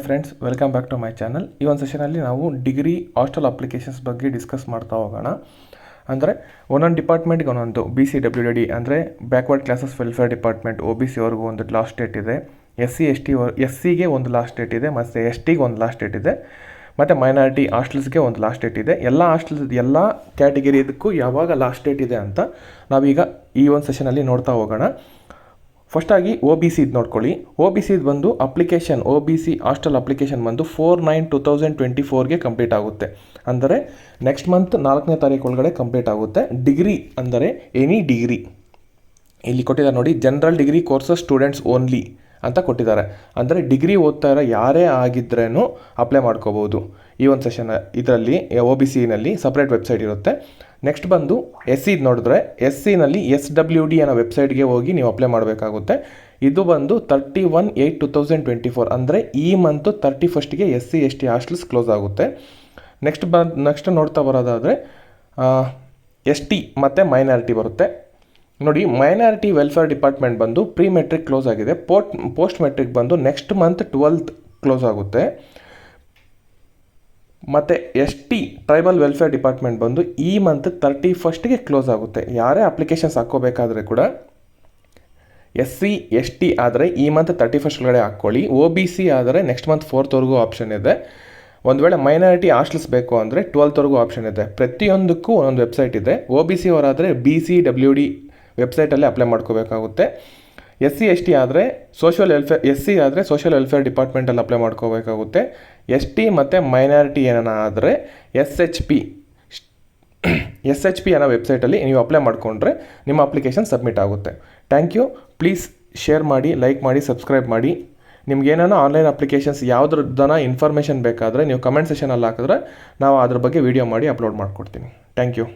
Friends, welcome back to my channel. ಈ ಒಂದು ಸೆಷನಲ್ಲಿ ನಾವು ಡಿಗ್ರಿ ಹಾಸ್ಟೆಲ್ ಅಪ್ಲಿಕೇಶನ್ಸ್ ಬಗ್ಗೆ ಡಿಸ್ಕಸ್ ಮಾಡ್ತಾ ಹೋಗೋಣ. ಅಂದರೆ ಒಂದೊಂದು ಡಿಪಾರ್ಟ್ಮೆಂಟ್ಗೆ ಒಂದೊಂದು BCWD ಅಂದರೆ backward classes welfare department OBC ಅವ್ರಿಗೂ ಒಂದು ಲಾಸ್ಟ್ ಡೇಟ್ ಇದೆ, SCಗೆ ಒಂದು ಲಾಸ್ಟ್ ಡೇಟ್ ಇದೆ, ಮತ್ತು STಗೆ ಒಂದು ಲಾಸ್ಟ್ ಡೇಟ್ ಇದೆ, ಮತ್ತು ಮೈನಾರಿಟಿ ಹಾಸ್ಟೆಲ್ಸ್ಗೆ ಒಂದು ಲಾಸ್ಟ್ ಡೇಟ್ ಇದೆ. ಎಲ್ಲ ಕ್ಯಾಟಗಿರಿದಕ್ಕೂ ಯಾವಾಗ ಲಾಸ್ಟ್ ಡೇಟ್ ಇದೆ ಅಂತ ನಾವೀಗ ಈ ಒಂದು ಸೆಷನಲ್ಲಿ ನೋಡ್ತಾ ಹೋಗೋಣ. ಫಸ್ಟಾಗಿ OBC ನೋಡ್ಕೊಳ್ಳಿ. OBC ಬಂದು ಅಪ್ಲಿಕೇಶನ್ OBC ಹಾಸ್ಟೆಲ್ ಅಪ್ಲಿಕೇಶನ್ ಬಂದು 4/9/2024ಗೆ ಕಂಪ್ಲೀಟ್ ಆಗುತ್ತೆ. ಅಂದರೆ ನೆಕ್ಸ್ಟ್ ಮಂತ್ 4ನೇ ತಾರೀಕು ಒಳಗಡೆ ಕಂಪ್ಲೀಟ್ ಆಗುತ್ತೆ. ಡಿಗ್ರಿ ಅಂದರೆ ಎನಿ ಡಿಗ್ರಿ ಇಲ್ಲಿ ಕೊಟ್ಟಿದ್ದಾರೆ ನೋಡಿ, general degree courses students only ಅಂತ ಕೊಟ್ಟಿದ್ದಾರೆ. ಅಂದರೆ ಡಿಗ್ರಿ ಓದ್ತಾ ಇರೋ ಯಾರೇ ಆಗಿದ್ರೇನು ಅಪ್ಲೈ ಮಾಡ್ಕೋಬೋದು. ಈ ಒಂದು ಸೆಷನ್ ಇದರಲ್ಲಿ OBCನಲ್ಲಿ ಸಪ್ರೇಟ್ ವೆಬ್ಸೈಟ್ ಇರುತ್ತೆ. ನೆಕ್ಸ್ಟ್ ಬಂದು SC ನೋಡಿದ್ರೆ SCನಲ್ಲಿ SWD ಅನ್ನೋ ವೆಬ್ಸೈಟ್ಗೆ ಹೋಗಿ ನೀವು ಅಪ್ಲೈ ಮಾಡಬೇಕಾಗುತ್ತೆ. ಇದು ಬಂದು 31/8/2024 ಅಂದರೆ ಈ ಮಂತು 31ಗೆ SC/ST ಹಾಸ್ಟೆಲ್ಸ್ ಕ್ಲೋಸ್ ಆಗುತ್ತೆ. ನೆಕ್ಸ್ಟ್ ನೋಡ್ತಾ ಬರೋದಾದರೆ ST ಮತ್ತು ಮೈನಾರಿಟಿ ಬರುತ್ತೆ. ನೋಡಿ, ಮೈನಾರಿಟಿ ವೆಲ್ಫೇರ್ ಡಿಪಾರ್ಟ್ಮೆಂಟ್ ಬಂದು ಪ್ರೀ ಮೆಟ್ರಿಕ್ ಕ್ಲೋಸ್ ಆಗಿದೆ. ಪೋಸ್ಟ್ ಮೆಟ್ರಿಕ್ ಬಂದು ನೆಕ್ಸ್ಟ್ ಮಂತ್ 12th ಕ್ಲೋಸ್ ಆಗುತ್ತೆ. ಮತ್ತು ST ಟ್ರೈಬಲ್ ವೆಲ್ಫೇರ್ ಡಿಪಾರ್ಟ್ಮೆಂಟ್ ಬಂದು ಈ ಮಂತ್ 31ಗೆ ಕ್ಲೋಸ್ ಆಗುತ್ತೆ. ಯಾರೇ ಅಪ್ಲಿಕೇಶನ್ಸ್ ಹಾಕ್ಕೋಬೇಕಾದ್ರೆ ಕೂಡ SC/ST ಆದರೆ ಈ ಮಂತ್ 31 ಒಳಗಡೆ ಹಾಕ್ಕೊಳ್ಳಿ. OBC ಆದರೆ ನೆಕ್ಸ್ಟ್ ಮಂತ್ 4thವರೆಗೂ ಆಪ್ಷನ್ ಇದೆ. ಒಂದು ವೇಳೆ ಮೈನಾರಿಟಿ ಹಾಸ್ಟೆಲ್ಸ್ ಬೇಕು ಅಂದರೆ 12thವರೆಗೂ ಆಪ್ಷನ್ ಇದೆ. ಪ್ರತಿಯೊಂದಕ್ಕೂ ಒಂದೊಂದು ವೆಬ್ಸೈಟ್ ಇದೆ. OBC ಅವರಾದರೆ BCWD ವೆಬ್ಸೈಟಲ್ಲಿ ಅಪ್ಲೈ ಮಾಡ್ಕೋಬೇಕಾಗುತ್ತೆ. SC/ST ಆದರೆ SC ಆದರೆ ಸೋಷಿಯಲ್ ವೆಲ್ಫೇರ್ ಡಿಪಾರ್ಟ್ಮೆಂಟಲ್ಲಿ ಅಪ್ಲೈ ಮಾಡ್ಕೋಬೇಕಾಗುತ್ತೆ. ST ಮತ್ತು ಮೈನಾರಿಟಿ ಏನಾನ ಆದರೆ SHP ಅನ್ನೋ ವೆಬ್ಸೈಟಲ್ಲಿ ನೀವು ಅಪ್ಲೈ ಮಾಡಿಕೊಂಡ್ರೆ ನಿಮ್ಮ ಅಪ್ಲಿಕೇಶನ್ ಸಬ್ಮಿಟ್ ಆಗುತ್ತೆ. Thank you. ಪ್ಲೀಸ್ ಶೇರ್ ಮಾಡಿ, ಲೈಕ್ ಮಾಡಿ, ಸಬ್ಸ್ಕ್ರೈಬ್ ಮಾಡಿ. ನಿಮ್ಗೇನಾನ ಆನ್ಲೈನ್ ಅಪ್ಲಿಕೇಶನ್ಸ್ ಯಾವುದ್ರದ್ದನ ಇನ್ಫಾರ್ಮೇಷನ್ ಬೇಕಾದರೆ ನೀವು ಕಮೆಂಟ್ ಸೆಷನಲ್ಲಿ ಹಾಕಿದ್ರೆ ನಾವು ಅದ್ರ ಬಗ್ಗೆ ವೀಡಿಯೋ ಮಾಡಿ ಅಪ್ಲೋಡ್ ಮಾಡಿಕೊಡ್ತೀನಿ. Thank you.